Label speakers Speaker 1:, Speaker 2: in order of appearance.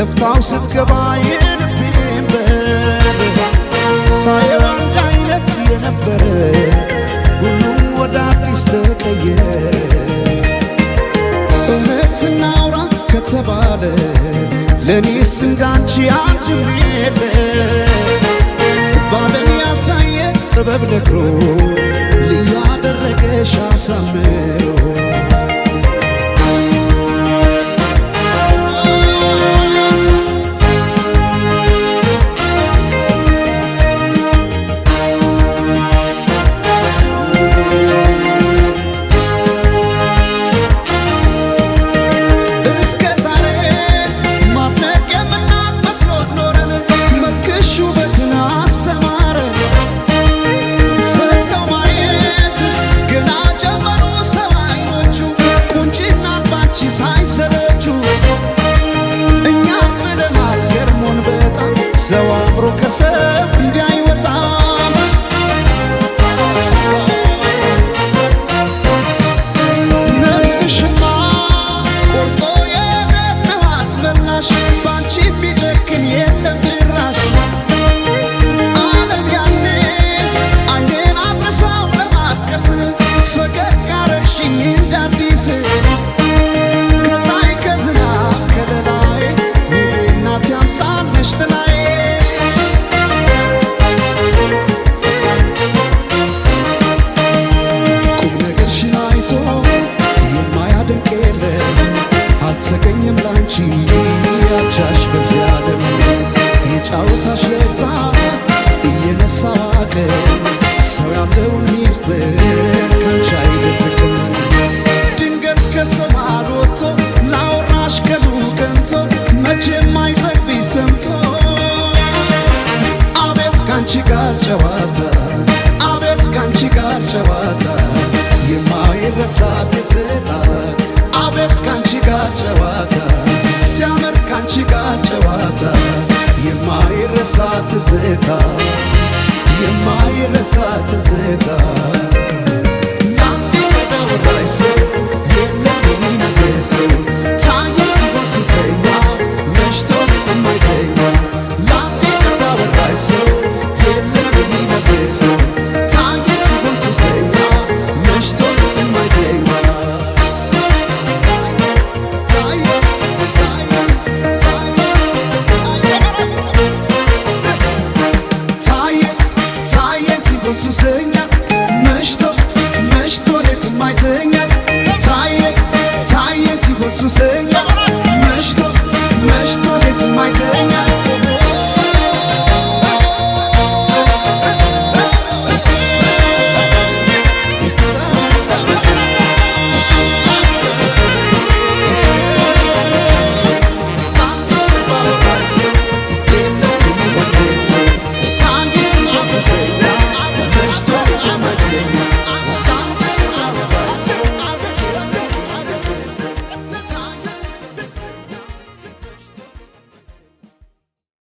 Speaker 1: ከፍታው ስትገባ የልቤን በር ሳየው አንድ አይነት የነበረ ሁሉም ወደ አዲስ ተቀየረ። እውነት እናውራ ከተባለ ለኔስ እንዳንቺ አንድም የለ ባለም ያልታየ ጥበብ ነግሮ ልዩ አደረገሽ አሳምሮ ሰው አምሮ ከሰብ እንዳይወጣ ነፍስሽማ ቆርጦ የነነው አስመላሽ ባንቺ ቢጨክን የለም ጭራሽ ዓለም ያኔ አይኔን አድረሳው ለማቀስ ፈገግ አረግሽኝ እንዳዲስ ከፀሐይ ከዝናብ ከለላይ ውቤ እናቴ አምሳል ነሽ ጥላዬ አልተገኘም ላንቺ ያቻሽ በዚያ ዓለም የጫወታሽ ለዛ እየነሳ ዋቀር ሰው ያለውን ሚስጥር ካንቺ አይደብቅም። ድንገት ከሰው መሃል ወጥቶ ላወራሽ ቀኑ ቀንቶ መቼም አይጠግብሽ ሰምቶ አቤት ካንቺ ጋር ጨዋታ አቤት ካንቺ ጋር ጨዋታ የማይረሳ ትዝታ አቤት ካንቺ ጋር ጨዋታ ሲያምር ካንቺ ጋር ጨዋታ የማይረሳ ትዝታ የማይረሳ ትዝታ ላንዴ ወዳወራሽ ሰው የለም የሚመልሰው ታየ ሲሆን ሱሰኛ መሽቶ የማይተኛ ላንዴ ወዳወራሽ ሰው የለም የሚመልሰው ታየ ሲሆን ሱሰኛ መሽቶ የማይተኛ ሱሰኛ መሽቶ ሌት የማይተኛ ታየ ሲሆን ሱሰኛ